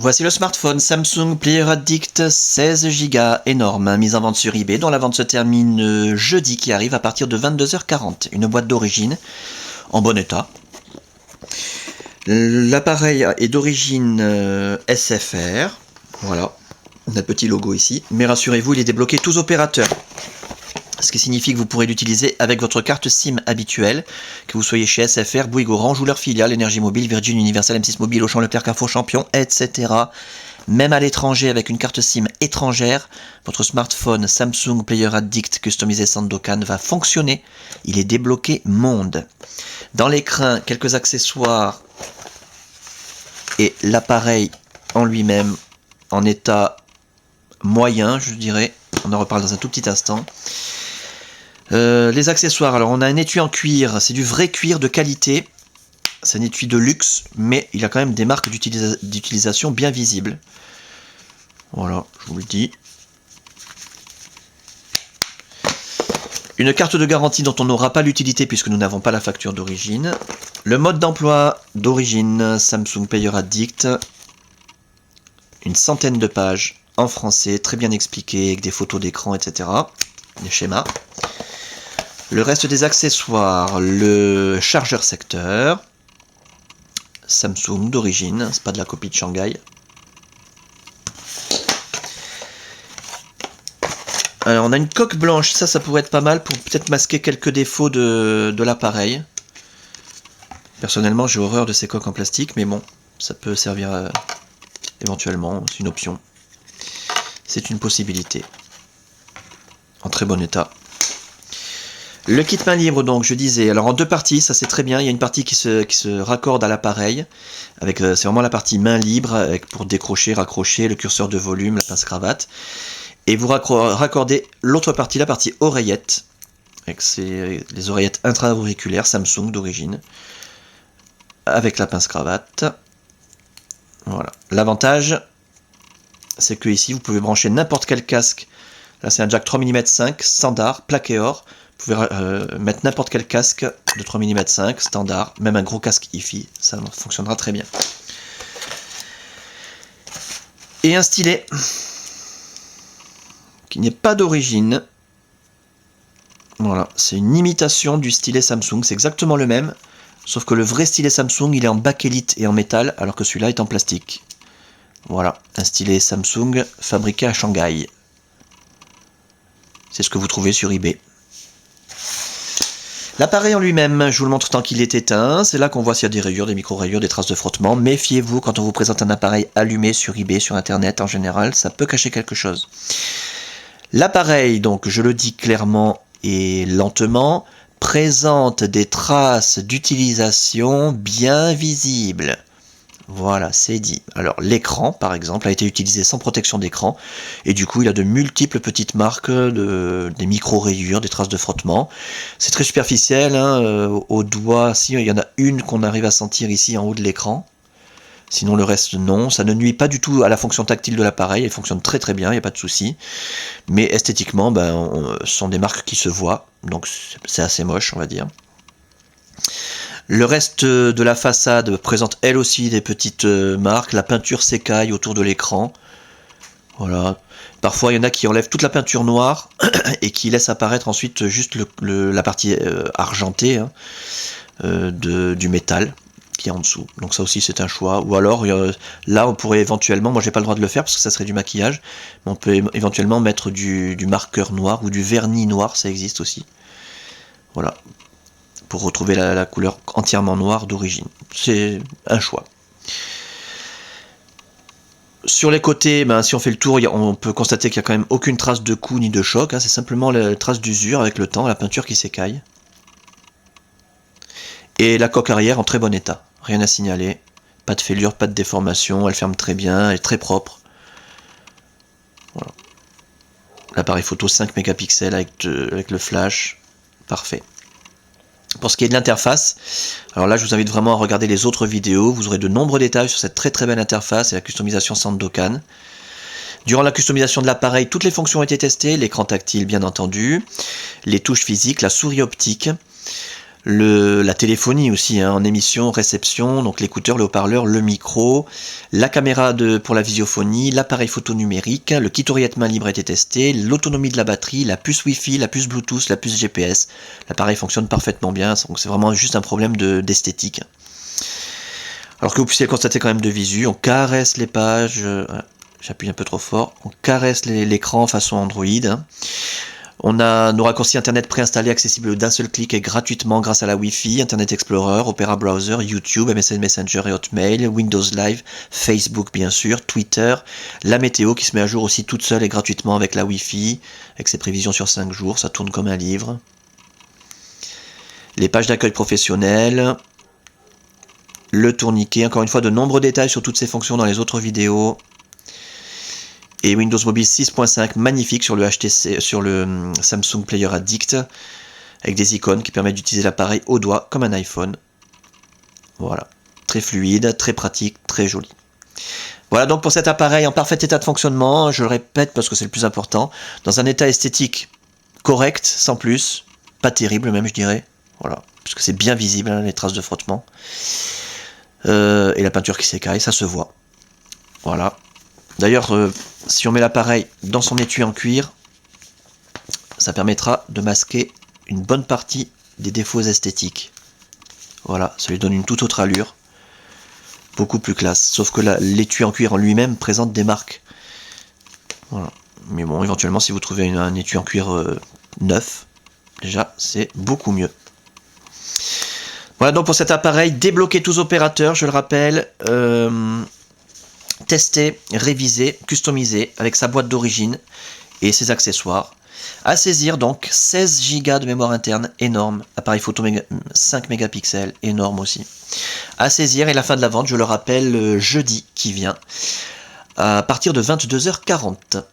Voici le smartphone Samsung Player Addict 16 Go, énorme, mise en vente sur eBay, dont la vente se termine jeudi qui arrive à partir de 22h40. Une boîte d'origine, en bon état. L'appareil est d'origine SFR, voilà, on a le petit logo ici, mais rassurez-vous, il est débloqué tous opérateurs. Ce qui signifie que vous pourrez l'utiliser avec votre carte SIM habituelle, que vous soyez chez SFR, Bouygues, Orange ou leur filiale, Énergie Mobile, Virgin, Universal, M6 Mobile, Auchan, Leclerc, Carrefour, Champion, etc. Même à l'étranger, avec une carte SIM étrangère, votre smartphone Samsung Player Addict customisé Sandokan va fonctionner. Il est débloqué monde. Dans l'écran, quelques accessoires et l'appareil en lui-même en état moyen, je dirais. On en reparle dans un tout petit instant. Les accessoires, alors on a un étui en cuir, c'est du vrai cuir de qualité, c'est un étui de luxe, mais il a quand même des marques d'utilisation bien visibles. Voilà, je vous le dis. Une carte de garantie dont on n'aura pas l'utilité puisque nous n'avons pas la facture d'origine. Le mode d'emploi d'origine Samsung Player Addict. Une centaine de pages en français, très bien expliquées, avec des photos d'écran, etc. Des schémas. Le reste des accessoires, le chargeur secteur, Samsung d'origine, c'est pas de la copie de Shanghai. Alors on a une coque blanche, ça pourrait être pas mal pour peut-être masquer quelques défauts de l'appareil. Personnellement j'ai horreur de ces coques en plastique, mais bon, ça peut servir éventuellement, c'est une option. C'est une possibilité. En très bon état. Le kit main libre, donc, je disais, alors en deux parties, ça c'est très bien, il y a une partie qui se raccorde à l'appareil, avec c'est vraiment la partie main libre, avec, pour décrocher, raccrocher, le curseur de volume, la pince cravate, et vous raccordez l'autre partie, la partie oreillette, avec les oreillettes intra-auriculaires Samsung d'origine, avec la pince cravate. Voilà. L'avantage, c'est que ici, vous pouvez brancher n'importe quel casque. Là, c'est un jack 3 mm 5 standard, plaqué or. Vous pouvez mettre n'importe quel casque de 3 mm 5 standard, même un gros casque hi-fi, ça fonctionnera très bien. Et un stylet qui n'est pas d'origine. Voilà, c'est une imitation du stylet Samsung, c'est exactement le même, sauf que le vrai stylet Samsung, il est en bakélite et en métal, alors que celui-là est en plastique. Voilà, un stylet Samsung fabriqué à Shanghai. C'est ce que vous trouvez sur eBay. L'appareil en lui-même, je vous le montre tant qu'il est éteint. C'est là qu'on voit s'il y a des rayures, des micro-rayures, des traces de frottement. Méfiez-vous quand on vous présente un appareil allumé sur eBay, sur Internet en général, ça peut cacher quelque chose. L'appareil, donc je le dis clairement et lentement, présente des traces d'utilisation bien visibles. Voilà, c'est dit. Alors l'écran, par exemple, a été utilisé sans protection d'écran, et du coup il a de multiples petites marques, des micro-rayures, des traces de frottement. C'est très superficiel, hein, au doigt, si il y en a une qu'on arrive à sentir ici en haut de l'écran. Sinon le reste non, ça ne nuit pas du tout à la fonction tactile de l'appareil, elle fonctionne très très bien, il n'y a pas de souci. Mais esthétiquement, ce sont des marques qui se voient, donc c'est assez moche on va dire. Le reste de la façade présente elle aussi des petites marques, la peinture s'écaille autour de l'écran. Voilà. Parfois il y en a qui enlèvent toute la peinture noire et qui laissent apparaître ensuite juste la partie argentée, hein, du métal qui est en dessous. Donc ça aussi c'est un choix. Ou alors là on pourrait éventuellement, moi j'ai pas le droit de le faire parce que ça serait du maquillage, mais on peut éventuellement mettre du marqueur noir ou du vernis noir, ça existe aussi. Voilà. Pour retrouver la couleur entièrement noire d'origine. C'est un choix. Sur les côtés, si on fait le tour, on peut constater qu'il n'y a quand même aucune trace de coup ni de choc, hein, c'est simplement la trace d'usure avec le temps, la peinture qui s'écaille. Et la coque arrière en très bon état, rien à signaler, pas de fêlure, pas de déformation, elle ferme très bien, elle est très propre. Voilà. L'appareil photo 5 mégapixels avec le flash, parfait. Pour ce qui est de l'interface, alors là je vous invite vraiment à regarder les autres vidéos, vous aurez de nombreux détails sur cette très très belle interface et la customisation Sandokan. Durant la customisation de l'appareil, toutes les fonctions ont été testées, l'écran tactile bien entendu, les touches physiques, la souris optique, La téléphonie aussi, hein, en émission, réception, donc l'écouteur, le haut-parleur, le micro, la caméra pour la visiophonie, l'appareil photo numérique, le kit oreillette main libre a été testé, l'autonomie de la batterie, la puce Wi-Fi, la puce Bluetooth, la puce GPS. L'appareil fonctionne parfaitement bien, donc c'est vraiment juste un problème d'esthétique. Alors que vous puissiez le constater quand même de visu, on caresse les pages, j'appuie un peu trop fort, on caresse l'écran façon Android, hein. On a nos raccourcis internet préinstallés accessibles d'un seul clic et gratuitement grâce à la Wi-Fi, Internet Explorer, Opera Browser, YouTube, MSN Messenger et Hotmail, Windows Live, Facebook bien sûr, Twitter, la météo qui se met à jour aussi toute seule et gratuitement avec la Wi-Fi, avec ses prévisions sur 5 jours, ça tourne comme un livre. Les pages d'accueil professionnel, le tourniquet, encore une fois de nombreux détails sur toutes ces fonctions dans les autres vidéos. Et Windows Mobile 6.5 magnifique sur le HTC, sur le Samsung Player Addict, avec des icônes qui permettent d'utiliser l'appareil au doigt comme un iPhone. Voilà, très fluide, très pratique, très joli. Voilà donc pour cet appareil en parfait état de fonctionnement, je le répète parce que c'est le plus important, dans un état esthétique correct, sans plus, pas terrible même je dirais, voilà, parce que c'est bien visible hein, les traces de frottement, et la peinture qui s'écaille, ça se voit. Voilà. D'ailleurs, si on met l'appareil dans son étui en cuir, ça permettra de masquer une bonne partie des défauts esthétiques. Voilà, ça lui donne une toute autre allure, beaucoup plus classe. Sauf que l'étui en cuir en lui-même présente des marques. Voilà. Mais bon, éventuellement, si vous trouvez un étui en cuir neuf, déjà, c'est beaucoup mieux. Voilà donc pour cet appareil, débloquer tous opérateurs, je le rappelle. Testé, révisé, customisé avec sa boîte d'origine et ses accessoires. À saisir donc 16 Go de mémoire interne, énorme. Appareil photo 5 mégapixels, énorme aussi. À saisir et la fin de la vente, je le rappelle, jeudi qui vient, à partir de 22h40.